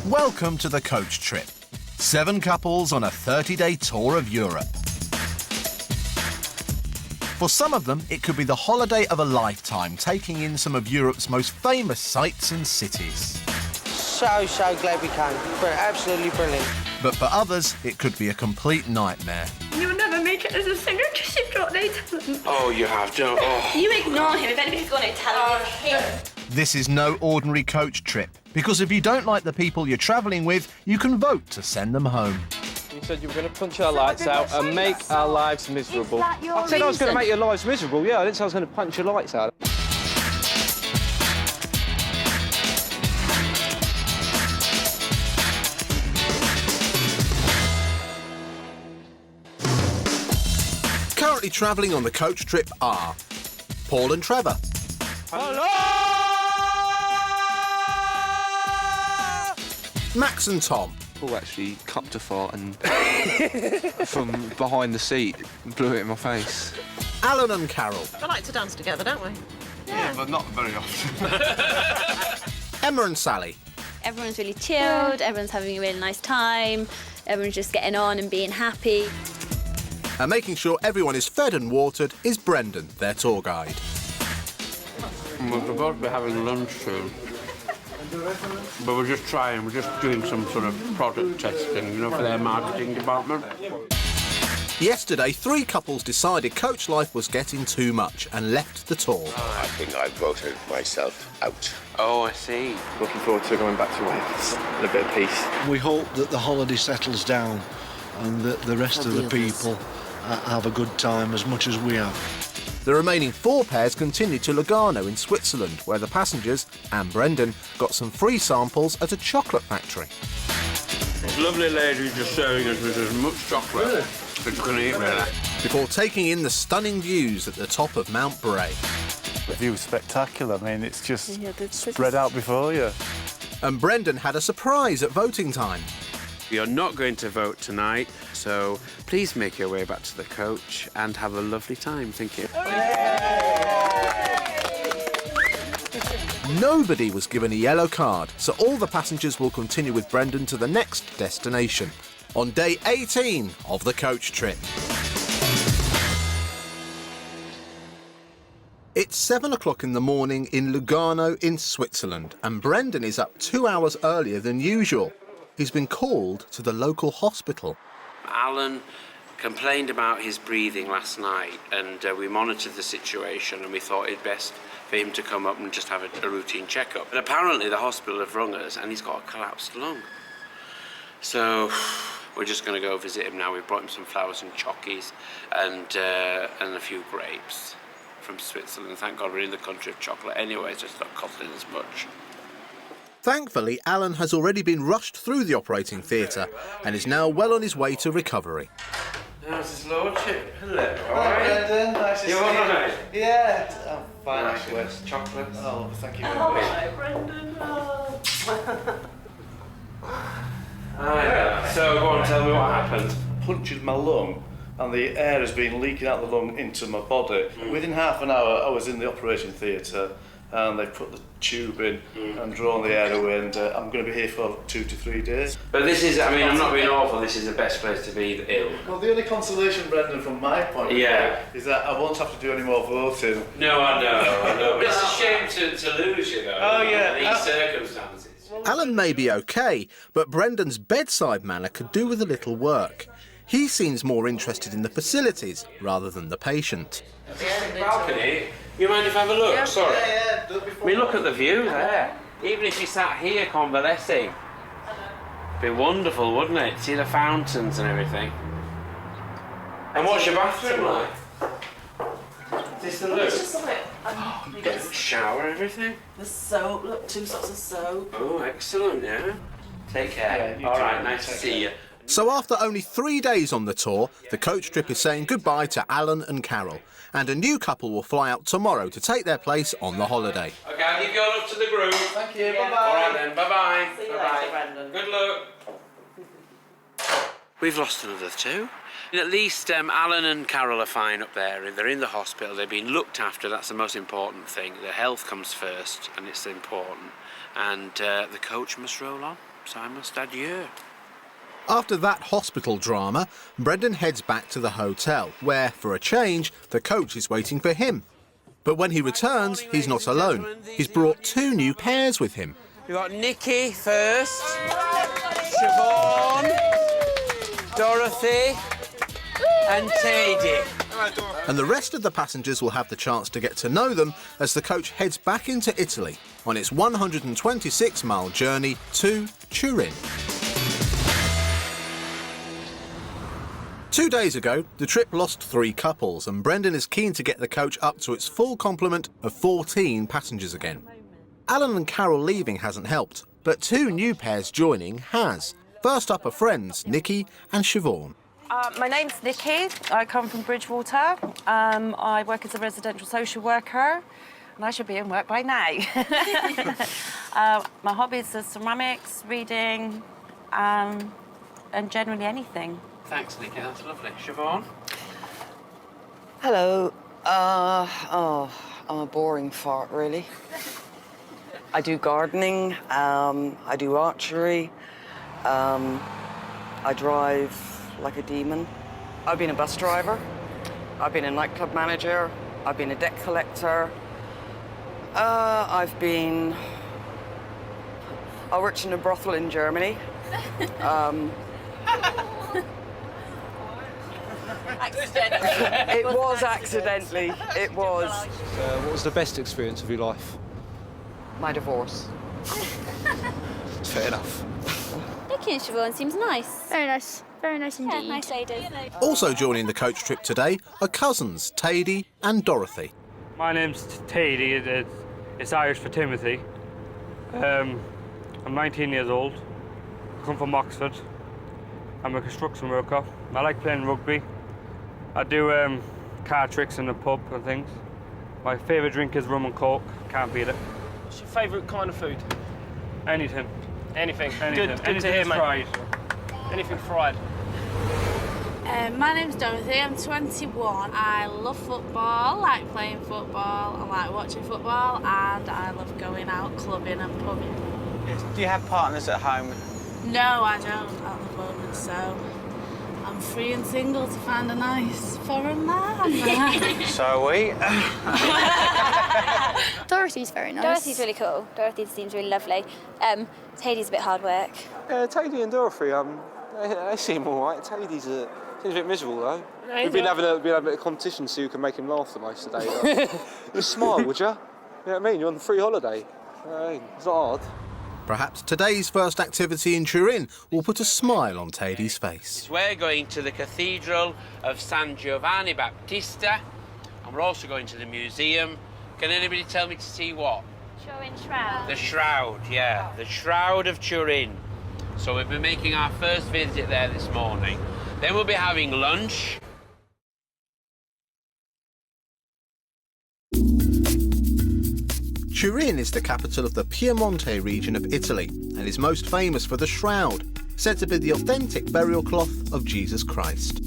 Welcome to the coach trip. 7 couples on a 30-day tour of Europe. For some of them, it could be the holiday of a lifetime, taking in some of Europe's most famous sights and cities. So glad we came. Absolutely brilliant. But for others, it could be a complete nightmare. You'll never make it as a singer because you've got no talent. Oh, you have, don't. Oh. You ignore him. If anybody's going to tell him, it's him. This is no ordinary coach trip, because if you don't like the people you're travelling with, you can vote to send them home. You said you were going to punch our lights out and make our lives miserable. I said I was going to make your lives miserable, yeah. I didn't say I was going to punch your lights out. Currently travelling on the coach trip are Paul and Trevor. Hello! Max and Tom. Paul actually cupped a fart and from behind the seat blew it in my face. Alan and Carol. We like to dance together, don't we? Yeah, but not very often. Emma and Sally. Everyone's really chilled, everyone's having a really nice time, everyone's just getting on and being happy. And making sure everyone is fed and watered is Brendan, their tour guide. We're supposed to be having lunch soon. But we're just doing some sort of product testing, you know, for their marketing department. Yesterday, 3 couples decided coach life was getting too much and left the tour. I think I voted myself out. Oh, I see. Looking forward to going back to Wales in a bit of peace. We hope that the holiday settles down and that the rest of the people have a good time as much as we have. The remaining 4 pairs continued to Lugano in Switzerland, where the passengers and Brendan got some free samples at a chocolate factory. This lovely lady just serving us with as much chocolate as you can eat, really. Before taking in the stunning views at the top of Mount Bray. The view's spectacular. I mean, it's just spread out before you. And Brendan had a surprise at voting time. You're not going to vote tonight, so please make your way back to the coach and have a lovely time. Thank you. Nobody was given a yellow card, so all the passengers will continue with Brendan to the next destination on day 18 of the coach trip. It's 7 o'clock in the morning in Lugano in Switzerland, and Brendan is up 2 hours earlier than usual. He's been called to the local hospital. Alan complained about his breathing last night, and we monitored the situation, and we thought it best for him to come up and just have a routine checkup. But apparently the hospital have rung us, and he's got a collapsed lung. So we're just going to go visit him now. We've brought him some flowers and chockies and a few grapes from Switzerland. Thank God we're in the country of chocolate anyway, so it's not costing as much. Thankfully, Alan has already been rushed through the operating theatre and is now well on his way to recovery. How's his lordship? Hello. Hi, Brendan. Nice to see you. You all right? Yeah, I'm fine, Nice actually. with chocolate. Oh, thank you very much. Hi, Brendan. Hi. So go on, tell me what happened. Punctured my lung, and the air has been leaking out the lung into my body. Within half an hour, I was in the operating theatre, and they put the tube in and drawn the air away, and I'm going to be here for 2 to 3 days. But this is, I mean, I'm not being awful, this is the best place to be ill. Well, the only consolation, Brendan, from my point of view, is that I won't have to do any more voting. No, I know. But it's a shame to lose you, though. Oh, yeah. In these circumstances. Alan may be okay, but Brendan's bedside manner could do with a little work. He seems more interested in the facilities rather than the patient. Balcony, you mind if I have a look? Yeah, Sorry. Yeah, I mean, look at the view there. Even if you sat here convalescing, it'd be wonderful, wouldn't it? See the fountains and everything. And what's your bathroom like? Is this the loo? It's just like, You get a shower and everything? the soap, look, 2 sorts of soap. Oh, excellent, yeah. Take care. Yeah, All you right, too. nice to see you. So after only 3 days on the tour, the coach trip is saying goodbye to Alan and Carol, and a new couple will fly out tomorrow to take their place on the holiday. Okay, I'll give you all up to the group. Thank you, Yeah. bye-bye. All right then, bye-bye. See you Bye-bye. later, Brendan. Good luck. We've lost another 2. At least Alan and Carol are fine up there. They're in the hospital. They've been looked after. That's the most important thing. Their health comes first, and it's important. And the coach must roll on. perhaps I must adieu. After that hospital drama, Brendan heads back to the hotel, where, for a change, the coach is waiting for him. But when he returns, he's not alone. He's brought 2 new pairs with him. We've got Nikki first, Siobhan, Dorothy, and Teddy. And the rest of the passengers will have the chance to get to know them as the coach heads back into Italy on its 126-mile journey to Turin. 2 days ago, the trip lost 3 couples, and Brendan is keen to get the coach up to its full complement of 14 passengers again. Alan and Carol leaving hasn't helped, but 2 new pairs joining has. First up are friends, Nikki and Siobhan. My name's Nikki. I come from Bridgewater. I work as a residential social worker, and I should be in work by now. My hobbies are ceramics, reading, and generally anything. Thanks, Nikki, that's lovely. Siobhan? Hello. I'm a boring fart, really. I do gardening, I do archery, I drive like a demon. I've been a bus driver, I've been a nightclub manager, I've been a debt collector, I worked in a brothel in Germany. It was accidentally. It was. What was the best experience of your life? My divorce. Fair enough. Nikki and Siobhan seems nice. Very nice. Very nice indeed. Yeah, nice ladies. Also joining the coach trip today are cousins Teddy and Dorothy. My name's Teddy. It's Irish for Timothy. I'm 19 years old. I come from Oxford. I'm a construction worker. I like playing rugby. I do car tricks in the pub and things. My favourite drink is rum and coke. Can't beat it. What's your favourite kind of food? Anything. Anything. Anything. Good to hear, mate. Fried. Anything fried. My name's Dorothy, I'm 21. I love football, like playing football, I like watching football, and I love going out clubbing and pubbing. Do you have partners at home? No, I don't at the moment, so I'm free and single to find a nice foreign man. So are we. Dorothy's very nice. Dorothy's really cool. Dorothy seems really lovely. Teddy's a bit hard work. Yeah, Teddy and Dorothy, they seem all right. Teddy's seems a bit miserable, though. We've been having a bit of competition to see who can make him laugh the most today. You smile, would you? You know what I mean? You're on free holiday. It's not hard. Perhaps today's first activity in Turin will put a smile on Teddy's face. We're going to the Cathedral of San Giovanni Battista, and we're also going to the museum. Can anybody tell me to see what? Turin Shroud. The Shroud, yeah. The Shroud of Turin. So we've been making our first visit there this morning. Then we'll be having lunch. Turin is the capital of the Piemonte region of Italy and is most famous for the Shroud, said to be the authentic burial cloth of Jesus Christ.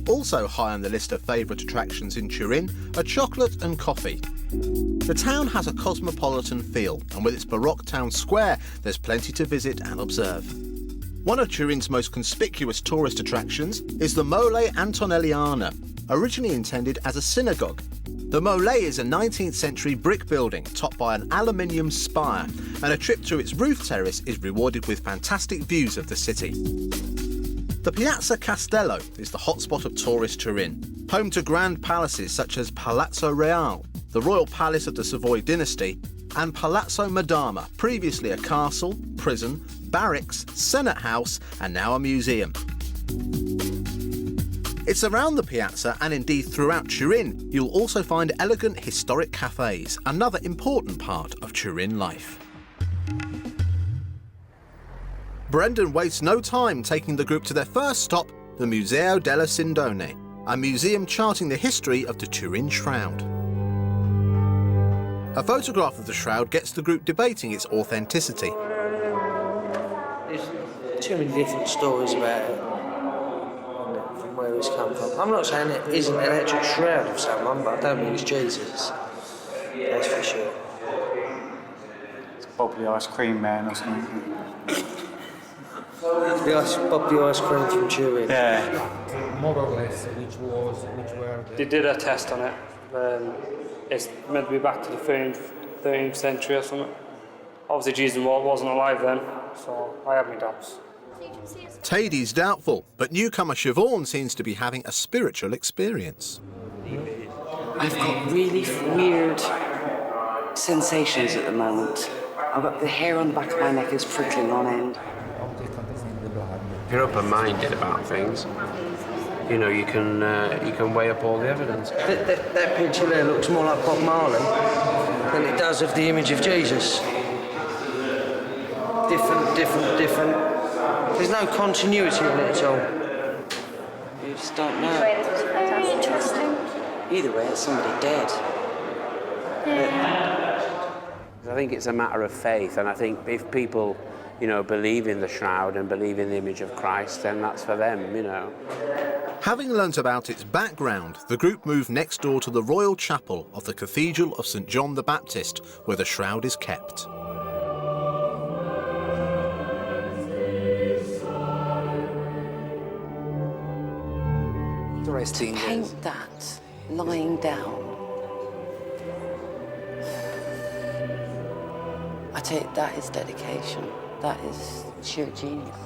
Also high on the list of favourite attractions in Turin are chocolate and coffee. The town has a cosmopolitan feel, and with its Baroque town square, there's plenty to visit and observe. One of Turin's most conspicuous tourist attractions is the Mole Antonelliana, originally intended as a synagogue. The Mole is a 19th century brick building topped by an aluminium spire, and a trip to its roof terrace is rewarded with fantastic views of the city. The Piazza Castello is the hotspot of tourist Turin, home to grand palaces such as Palazzo Reale, the royal palace of the Savoy dynasty, and Palazzo Madama, previously a castle, prison, barracks, senate house, and now a museum. It's around the piazza, and indeed throughout Turin, you'll also find elegant historic cafes, another important part of Turin life. Brendan wastes no time taking the group to their first stop, the Museo della Sindone, a museum charting the history of the Turin Shroud. A photograph of the shroud gets the group debating its authenticity. There's too many different stories about it, from where it's come from. I'm not saying it isn't an actual shroud of someone, but I don't think it's Jesus. That's for sure. It's probably Ice Cream Man or something. Bob the ice cream from Turin. Yeah. More or less, which were They did a test on it. It's meant to be back to the 13th century or something. Obviously Jesus wasn't alive then, so I have my doubts. Tady's doubtful, but newcomer Siobhan seems to be having a spiritual experience. I've got really weird sensations at the moment. I've got the hair on the back of my neck is prickling on end. If you're open-minded about things, you know, you can weigh up all the evidence. That picture there looks more like Bob Marley than it does of the image of Jesus. Different. There's no continuity in it at all. You just don't know. Very interesting. Either way, it's somebody dead. I think it's a matter of faith, and I think if people, you know, believe in the shroud and believe in the image of Christ, then that's for them, you know. Having learnt about its background, the group moved next door to the Royal Chapel of the Cathedral of St John the Baptist, where the shroud is kept. To paint that lying down, I tell you, that is dedication. That is sheer genius.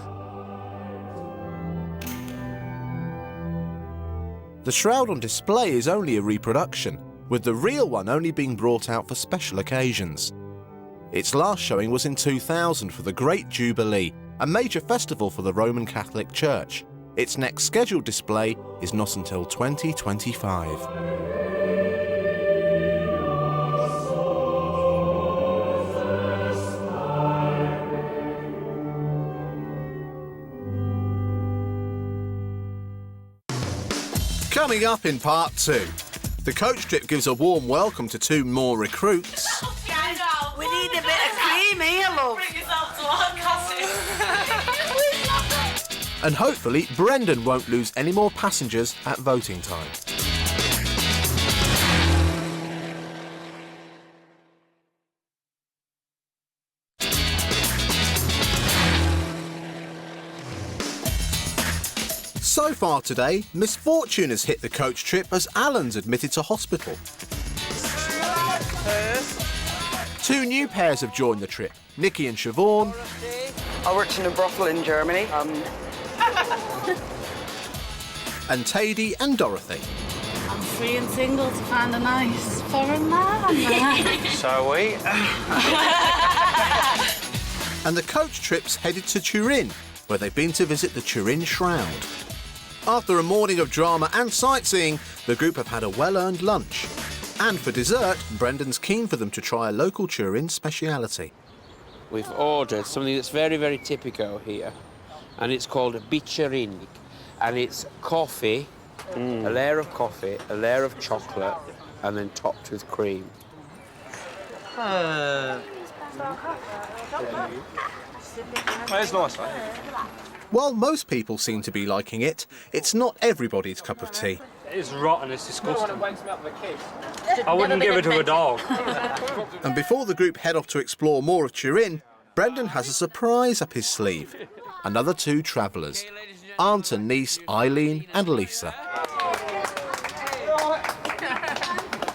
The shroud on display is only a reproduction, with the real one only being brought out for special occasions. Its last showing was in 2000 for the Great Jubilee, a major festival for the Roman Catholic Church. Its next scheduled display is not until 2025. Coming up in part 2, the coach trip gives a warm welcome to 2 more recruits. We need a bit of cream here, love. Bring yourself to our And hopefully Brendan won't lose any more passengers at voting time. So far today, misfortune has hit the coach trip as Alan's admitted to hospital. 2 new pairs have joined the trip, Nikki and Siobhan. I worked in a brothel in Germany. And Tady and Dorothy. I'm free and single to find a nice foreign man. So are we. And the coach trip's headed to Turin, where they've been to visit the Turin Shroud. After a morning of drama and sightseeing, the group have had a well-earned lunch. And for dessert, Brendan's keen for them to try a local Turin speciality. We've ordered something that's very, very typical here, and it's called a bicerini, and it's coffee, a layer of coffee, a layer of chocolate, and then topped with cream. It's nice, mate. While most people seem to be liking it, it's not everybody's cup of tea. It's rotten, it's disgusting. I wouldn't give it to a dog. And before the group head off to explore more of Turin, Brendan has a surprise up his sleeve. Another 2 travellers, aunt and niece Eileen and Lisa.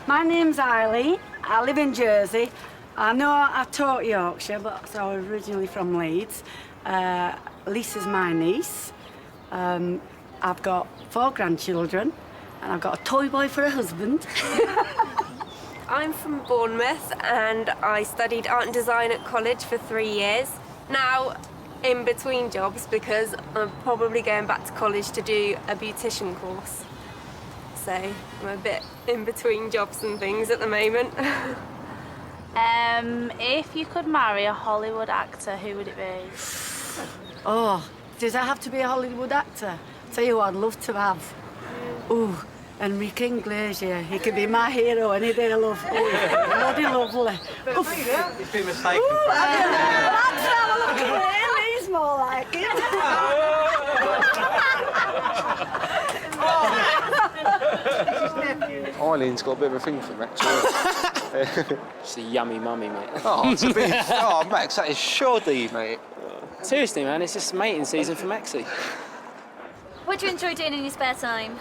My name's Eileen. I live in Jersey. I know I taught Yorkshire, but so I'm originally from Leeds. Lisa's my niece. I've got 4 grandchildren, and I've got a toy boy for a husband. I'm from Bournemouth, and I studied art and design at college for 3 years. Now, in between jobs, because I'm probably going back to college to do a beautician course. So I'm a bit in between jobs and things at the moment. If you could marry a Hollywood actor, who would it be? Oh, does that have to be a Hollywood actor? Tell you what I'd love to have. Ooh, Enrique Iglesias. He could be my hero any day, love. Oh, bloody lovely. He's been mistaken. That's how I look at him. He's more like it. Eileen's got a bit of a thing for Max. It's a yummy mummy, mate. Oh, it's a bit. Oh, Max, that is shoddy, mate. Seriously, man, it's just mating season for Maxie. What do you enjoy doing in your spare time?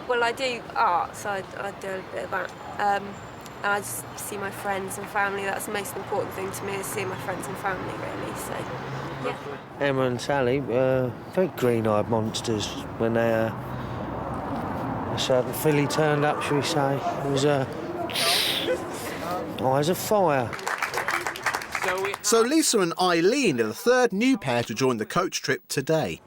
Well, I do art, so I do a bit of that. And I just see my friends and family. That's the most important thing to me, is seeing my friends and family, really. So, yeah. Emma and Sally were very green-eyed monsters when a certain filly turned up, shall we say. It was eyes of fire. So Lisa and Eileen are the third new pair to join the coach trip today.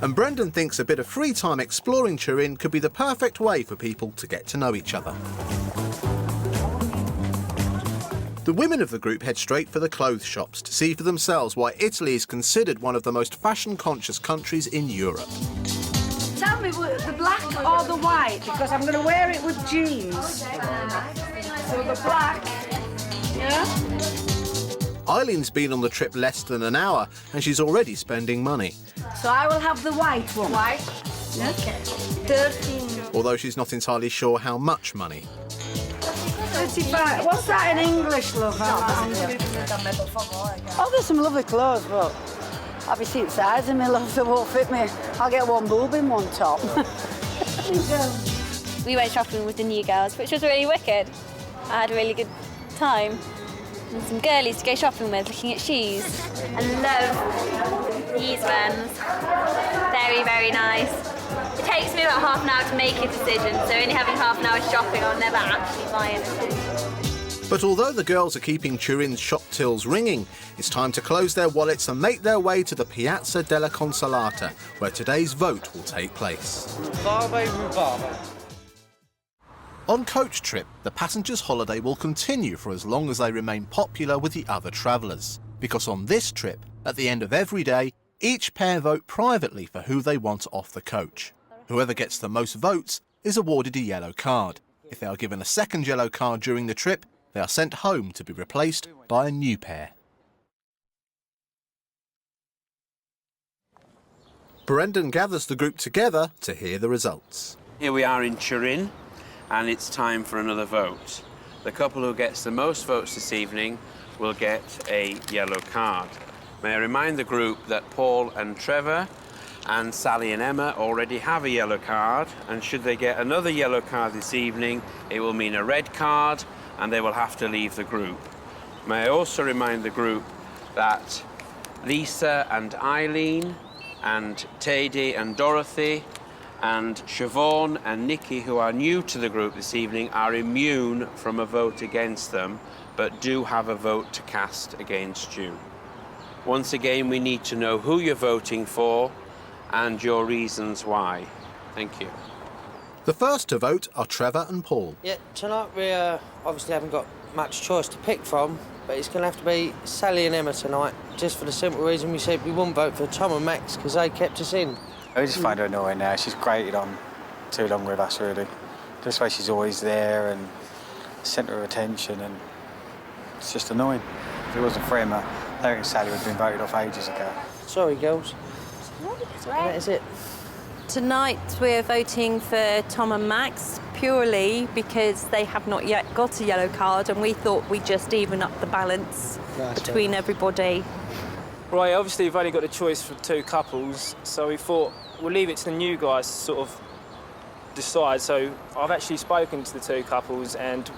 And Brendan thinks a bit of free time exploring Turin could be the perfect way for people to get to know each other. The women of the group head straight for the clothes shops to see for themselves why Italy is considered one of the most fashion-conscious countries in Europe. Tell me, the black or the white? Because I'm going to wear it with jeans. So the black, yeah? Eileen's been on the trip less than an hour and she's already spending money. So I will have the white one. White? Okay. 13. Although she's not entirely sure how much money. 35. What's that in English, love? Oh, there's some lovely clothes, but I'll be seeing size in me, love, that won't fit me. I'll get one boob in one top. We went shopping with the new girls, which was really wicked. I had a really good time. And some girlies to go shopping with, looking at shoes. I love these ones. Very, very nice. It takes me about half an hour to make a decision, so only having half an hour shopping, I'll never actually buy anything. But although the girls are keeping Turin's shop tills ringing, it's time to close their wallets and make their way to the Piazza della Consolata, where today's vote will take place. On Coach Trip, the passengers' holiday will continue for as long as they remain popular with the other travellers. Because on this trip, at the end of every day, each pair vote privately for who they want off the coach. Whoever gets the most votes is awarded a yellow card. If they are given a second yellow card during the trip, they are sent home to be replaced by a new pair. Brendan gathers the group together to hear the results. Here we are in Turin, and it's time for another vote. The couple who gets the most votes this evening will get a yellow card. May I remind the group that Paul and Trevor and Sally and Emma already have a yellow card, and should they get another yellow card this evening, it will mean a red card and they will have to leave the group. May I also remind the group that Lisa and Eileen and Teddy and Dorothy and Siobhan and Nikki, who are new to the group this evening, are immune from a vote against them, but do have a vote to cast against you. Once again, we need to know who you're voting for and your reasons why. Thank you. The first to vote are Trevor and Paul. Yeah, tonight we obviously haven't got much choice to pick from, but it's going to have to be Sally and Emma tonight, just for the simple reason we said we wouldn't vote for Tom and Max because they kept us in. I just find her annoying now. She's grated on too long with us, really. Just the way she's always there and centre of attention, and it's just annoying. If it wasn't for Emma, I don't think Sally would have been voted off ages ago. Sorry, girls. That's right. That is it. Tonight we're voting for Tom and Max purely because they have not yet got a yellow card, and we thought we'd just even up the balance between everybody. Right, obviously we've only got a choice for two couples, so we thought we'll leave it to the new guys to sort of decide. So I've actually spoken to the two couples, and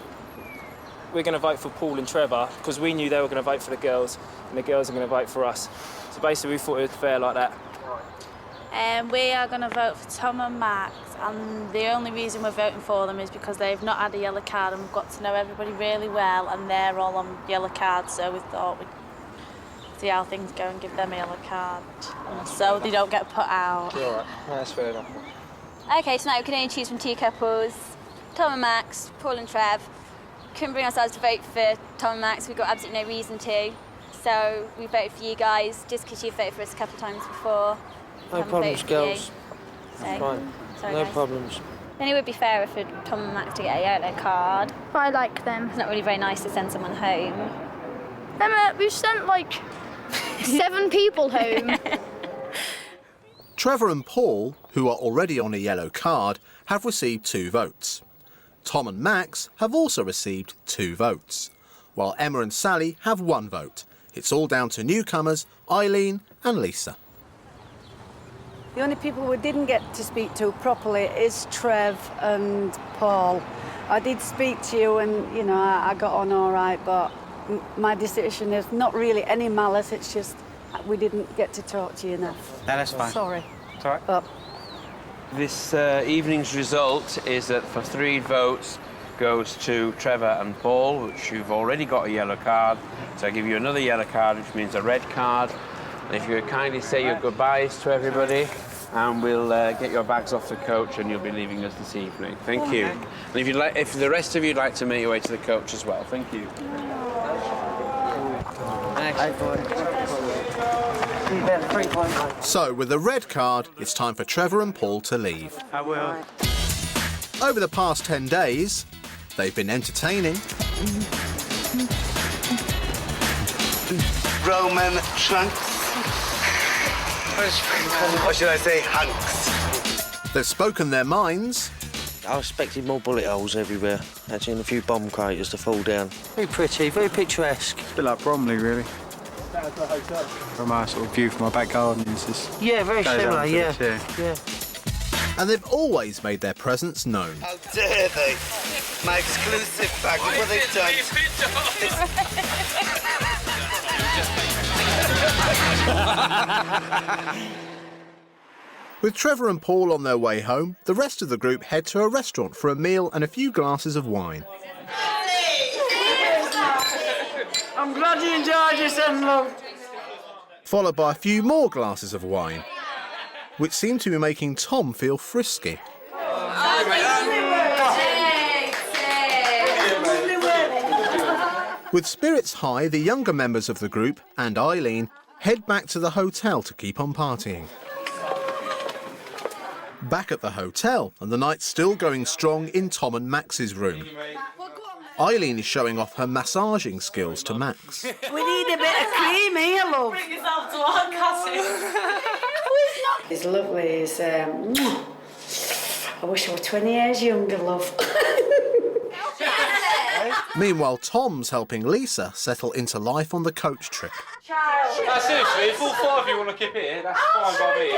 we're going to vote for Paul and Trevor because we knew they were going to vote for the girls and the girls are going to vote for us. So basically we thought it was fair like that. We are going to vote for Tom and Max, and the only reason we're voting for them is because they've not had a yellow card and we've got to know everybody really well, and they're all on yellow cards, so we thought we'd see how things go and give them a yellow card so they don't get put out. All right, that's fair enough. Okay, tonight we can only choose from two couples, Tom and Max, Paul and Trev. Couldn't bring ourselves to vote for Tom and Max, we've got absolutely no reason to. So we voted for you guys, just because you've voted for us a couple of times before. No problems, girls. So, Fine. sorry, No guys. problems. Then it would be fairer for Tom and Max to get a yellow card. I like them. It's not really very nice to send someone home. Emma, we've sent like 7 people home. Trevor and Paul, who are already on a yellow card, have received 2 votes. Tom and Max have also received 2 votes, while Emma and Sally have 1 vote. it's all down to newcomers Eileen and Lisa. The only people we didn't get to speak to properly is Trev and Paul. I did speak to you and, you know, I got on all right, but my decision is not really any malice, it's just we didn't get to talk to you enough. No, that's fine. Sorry. It's all right. But This evening's result is that for 3 votes goes to Trevor and Paul, which you've already got a yellow card. So I give you another yellow card, which means a red card. And if you would kindly say your goodbyes to everybody, and we'll get your bags off the coach, and you'll be leaving us this evening. Thank you. And if you'd like, if the rest of you'd like to make your way to the coach as well, thank you. So, with the red card, it's time for Trevor and Paul to leave. I will. Over the past 10 days, they've been entertaining, Roman trunks. Or should I say hunks? they've spoken their minds, I expected more bullet holes everywhere, actually, and a few bomb craters to fall down. Very pretty, very picturesque. It's a bit like Bromley, really. From our sort of view from our back garden, it's just... Yeah, very similar, yeah. and they've always made their presence known. How dare they? My exclusive bag, look what they've done. With Trevor and Paul on their way home, the rest of the group head to a restaurant for a meal and a few glasses of wine. I'm glad you enjoyed yourself, love. Followed by a few more glasses of wine, which seemed to be making Tom feel frisky. With spirits high, the younger members of the group and Eileen head back to the hotel to keep on partying. Back at the hotel, and the night's still going strong in Tom and Max's room. Eileen is showing off her massaging skills to Max. We need a bit of cream here, love. Bring yourself to our cousin. It's lovely. It's, I wish I were 20 years younger, love. Meanwhile, Tom's helping Lisa settle into life on the coach trip. No, seriously, if all 5 of you want to keep it, that's fine by me.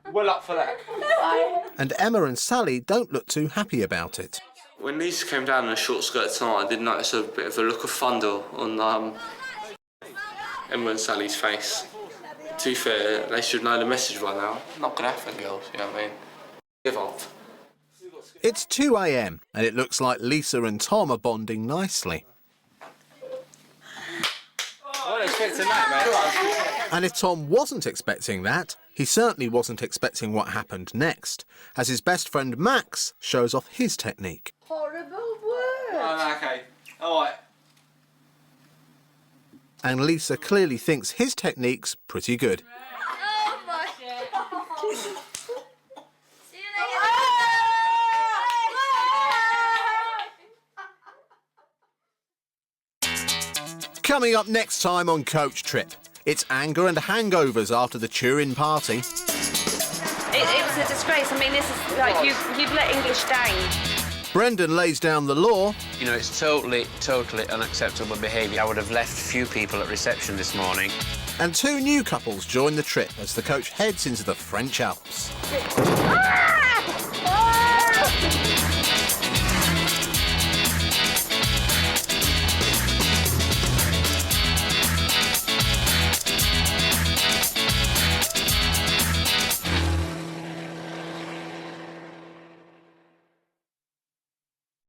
I'm well up for that. And Emma and Sally don't look too happy about it. When Lisa came down in a short skirt tonight, I did notice a bit of a look of fondle on Emma and Sally's face. To be fair, they should know the message by now. Not gonna happen, girls, you know what I mean? Give up. It's 2 a.m. and it looks like Lisa and Tom are bonding nicely. I wasn't expecting that, mate. And if Tom wasn't expecting that, he certainly wasn't expecting what happened next, as his best friend Max shows off his technique. Horrible word. Oh, okay. All right. And Lisa clearly thinks his technique's pretty good. Oh my God. Coming up next time on Coach Trip, it's anger and hangovers after the Turin party. It was a disgrace. I mean, this is like you've let English down. Brendan lays down the law. You know, it's totally unacceptable behaviour. I would have left few people at reception this morning. And 2 new couples join the trip as the coach heads into the French Alps. Ah!